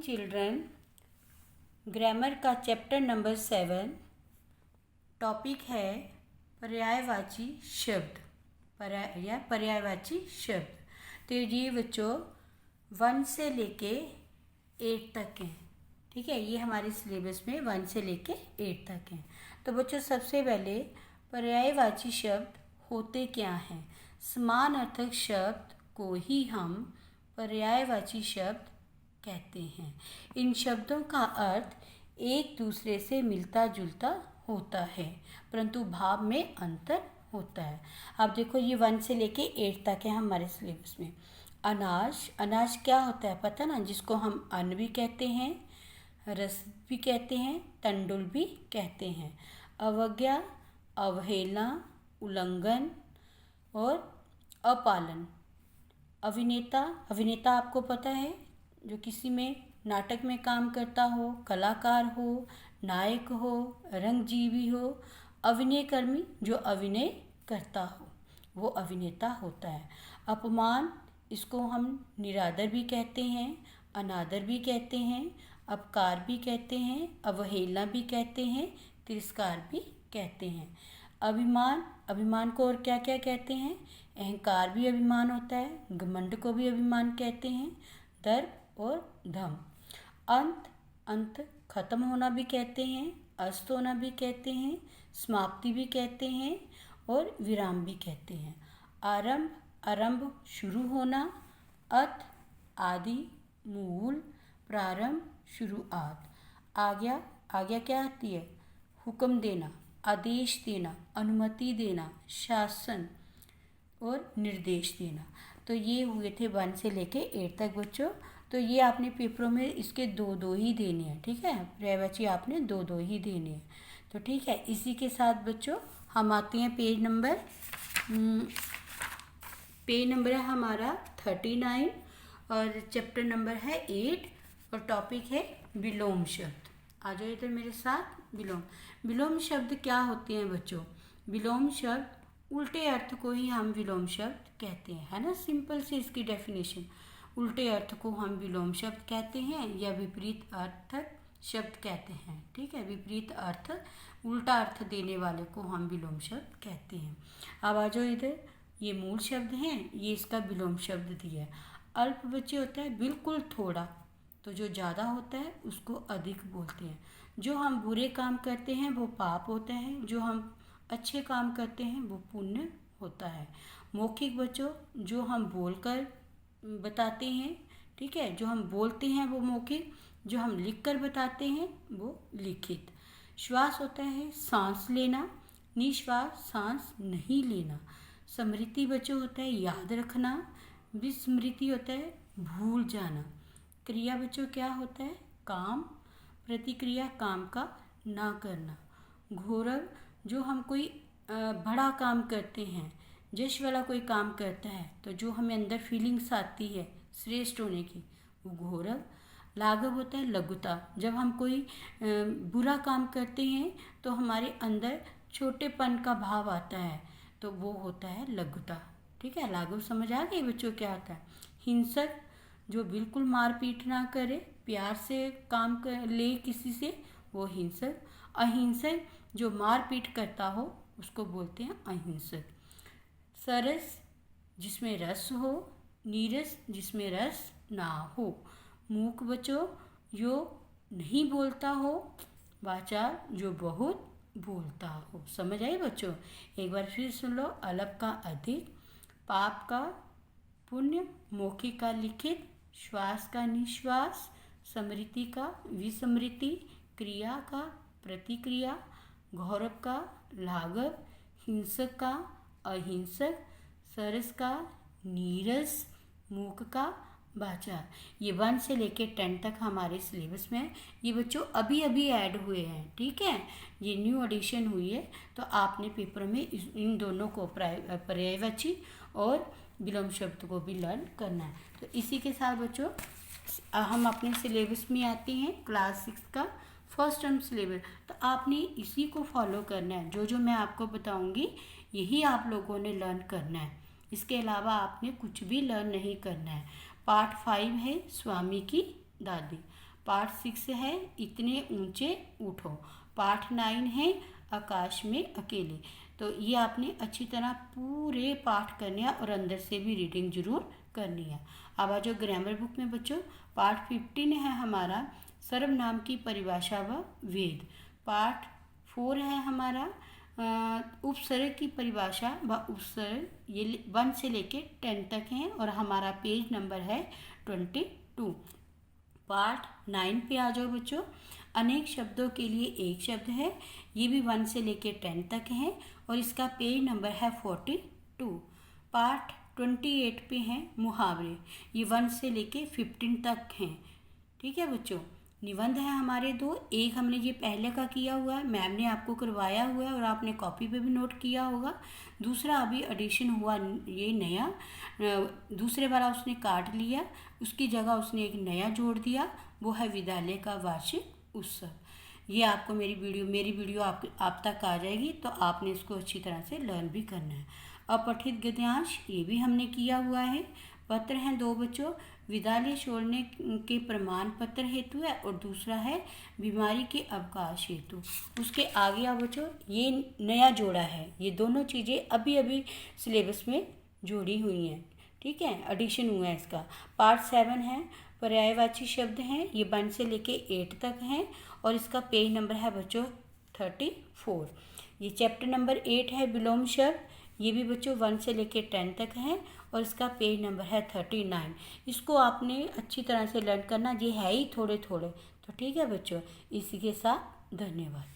Children, grammar का chapter number 7 topic है पर्यायवाची शब्द। पर्यायवाची शब्द। तो ये बच्चों 1 से लेके 8 तक हैं। ठीक है, ये हमारे सिलेबस में 1 से लेके 8 तक हैं। तो बच्चों सबसे पहले पर्यायवाची शब्द होते क्या हैं। समान अर्थक शब्द को ही हम पर्यायवाची शब्द कहते हैं। इन शब्दों का अर्थ एक दूसरे से मिलता जुलता होता है, परंतु भाव में अंतर होता है। अब देखो ये 1 से लेके 8 तक है हमारे सिलेबस में। अनाज, अनाज क्या होता है पता ना, जिसको हम अन्न भी कहते हैं, रस भी कहते हैं, तंडुल भी कहते हैं। अवज्ञा, अवहेलना, उल्लंघन और अपालन। अभिनेता, अभिनेता आपको पता है जो किसी में नाटक में काम करता हो, कलाकार हो, नायक हो, रंगजीवी हो। अभिनयकर्मी जो अभिनय करता हो वो अभिनेता होता है। अपमान, इसको हम निरादर भी कहते हैं, अनादर भी कहते हैं, अपकार भी कहते हैं, अवहेलना भी कहते हैं, तिरस्कार भी कहते हैं। अभिमान, अभिमान को और क्या क्या कहते हैं। अहंकार भी अभिमान होता है, घमंड को भी अभिमान कहते हैं, दर्प और धम। अंत, अंत खत्म होना भी कहते हैं, अस्त होना भी कहते हैं, समाप्ति भी कहते हैं और विराम भी कहते हैं। आरंभ, आरंभ शुरू होना, अत आदि, मूल, प्रारंभ, शुरुआत। आज्ञा, आज्ञा क्या आती है, हुक्म देना, आदेश देना, अनुमति देना, शासन और निर्देश देना। तो ये हुए थे 1 से लेके 8 तक बच्चों। तो ये आपने पेपरों में इसके 2-2 ही देने हैं। ठीक है, पर्यायवाची आपने 2-2 ही देने हैं। तो ठीक है, इसी के साथ बच्चों हम आते हैं पेज नंबर है हमारा 39 और चैप्टर नंबर है 8 और टॉपिक है विलोम शब्द। आ जाओ इधर मेरे साथ। विलोम, विलोम शब्द क्या होते हैं बच्चों। विलोम शब्द उल्टे अर्थ को ही हम विलोम शब्द कहते हैं, है ना। सिंपल से इसकी डेफिनेशन, उल्टे अर्थ को हम विलोम शब्द कहते हैं या विपरीत अर्थ शब्द कहते हैं। ठीक है, विपरीत अर्थ, उल्टा अर्थ देने वाले को हम विलोम शब्द कहते हैं। अब आ जाओ इधर, ये मूल शब्द हैं, ये इसका विलोम शब्द दिया है। अल्प बच्चे होता है बिल्कुल थोड़ा, तो जो ज़्यादा होता है उसको अधिक बोलते हैं। जो हम बुरे काम करते हैं वो पाप होता है, जो हम अच्छे काम करते हैं वो पुण्य होता है। मौखिक बच्चों, जो हम बोलकर बताते हैं, ठीक है, जो हम बोलते हैं वो मौखिक, जो हम लिखकर बताते हैं वो लिखित। श्वास होता है सांस लेना, निश्वास सांस नहीं लेना। स्मृति बच्चों होता है याद रखना, विस्मृति होता है भूल जाना। क्रिया बच्चों क्या होता है काम, प्रतिक्रिया काम का ना करना। गौरव, जो हम कोई बड़ा काम करते हैं, यश वाला कोई काम करता है तो जो हमें अंदर फीलिंग्स आती है श्रेष्ठ होने की, वो गौरव। लाघव होता है लघुता, जब हम कोई बुरा काम करते हैं तो हमारे अंदर छोटेपन का भाव आता है तो वो होता है लघुता। ठीक है, लाघव समझ आ गई बच्चों क्या होता है। हिंसक, जो बिल्कुल मारपीट ना करे, प्यार से काम कर ले किसी से, वो हिंसक। अहिंसक, जो मारपीट करता हो उसको बोलते हैं अहिंसक। सरस, जिसमें रस हो, नीरस, जिसमें रस ना हो। मूक बच्चों, जो नहीं बोलता हो, वाचाल, जो बहुत बोलता हो। समझ आई बच्चों, एक बार फिर सुन लो। अलग का अधिक, पाप का पुण्य, मौखिक का लिखित, श्वास का निश्वास, स्मृति का विस्मृति, क्रिया का प्रतिक्रिया, गौरव का लाघव, हिंसक का अहिंसक, सरस का नीरस, मूक का वाचाल। ये 1 से लेके 10 तक हमारे सिलेबस में है। ये बच्चों अभी अभी ऐड हुए हैं। ठीक है, ये न्यू एडिशन हुई है, तो आपने पेपर में इन दोनों को पर्यायवाची और विलोम शब्द को भी लर्न करना है। तो इसी के साथ बच्चों हम अपने सिलेबस में आते हैं क्लास 6 का फर्स्ट टर्म सिलेबस। तो आपने इसी को फॉलो करना है, जो जो मैं आपको बताऊंगी यही आप लोगों ने लर्न करना है। इसके अलावा आपने कुछ भी लर्न नहीं करना है। पार्ट 5 है स्वामी की दादी। पार्ट 6 है इतने ऊंचे उठो। पार्ट 9 है आकाश में अकेले। तो ये आपने अच्छी तरह पूरे पाठ करने हैं और अंदर से भी रीडिंग जरूर करनी है। अब आ जाओ ग्रामर बुक में बच्चों। पार्ट 15 है हमारा सर्वनाम की परिभाषा व वेद। पार्ट 4 है हमारा उपसर्ग की परिभाषा व उपसर्ग। ये 1 से लेके 10 तक हैं और हमारा पेज नंबर है 22। पार्ट 9 पे आ जाओ बच्चों। अनेक शब्दों के लिए एक शब्द है, ये भी 1 से लेके 10 तक है और इसका पेज नंबर है 42। पार्ट 28 पे हैं मुहावरे, ये 1 से लेके 15 तक हैं। ठीक है बच्चों। निबंध है हमारे 2, एक हमने ये पहले का किया हुआ है, मैम ने आपको करवाया हुआ है और आपने कॉपी पे भी नोट किया होगा। दूसरा अभी एडिशन हुआ ये नया, दूसरे बार उसने काट लिया, उसकी जगह उसने एक नया जोड़ दिया, वो है विद्यालय का वार्षिक उत्सव। ये आपको मेरी वीडियो आप तक आ जाएगी, तो आपने इसको अच्छी तरह से लर्न भी करना है। अपठित गद्यांश ये भी हमने किया हुआ है। पत्र हैं 2 बच्चों, विद्यालय छोड़ने के प्रमाण पत्र हेतु है और दूसरा है बीमारी के अवकाश हेतु। उसके आगे आओ बच्चों, ये नया जोड़ा है, ये दोनों चीज़ें अभी अभी सिलेबस में जोड़ी हुई हैं। ठीक है, एडिशन हुआ है इसका। पार्ट 7 है पर्यायवाची शब्द हैं, ये 1 से लेके 8 तक हैं और इसका पेज नंबर है बच्चों 34। ये चैप्टर नंबर 8 है विलोम शब्द, ये भी बच्चों 1 से लेके 10 तक है और इसका पेज नंबर है 39। इसको आपने अच्छी तरह से लर्न करना, ये है ही थोड़े थोड़े। तो ठीक है बच्चों, इसी के साथ धन्यवाद।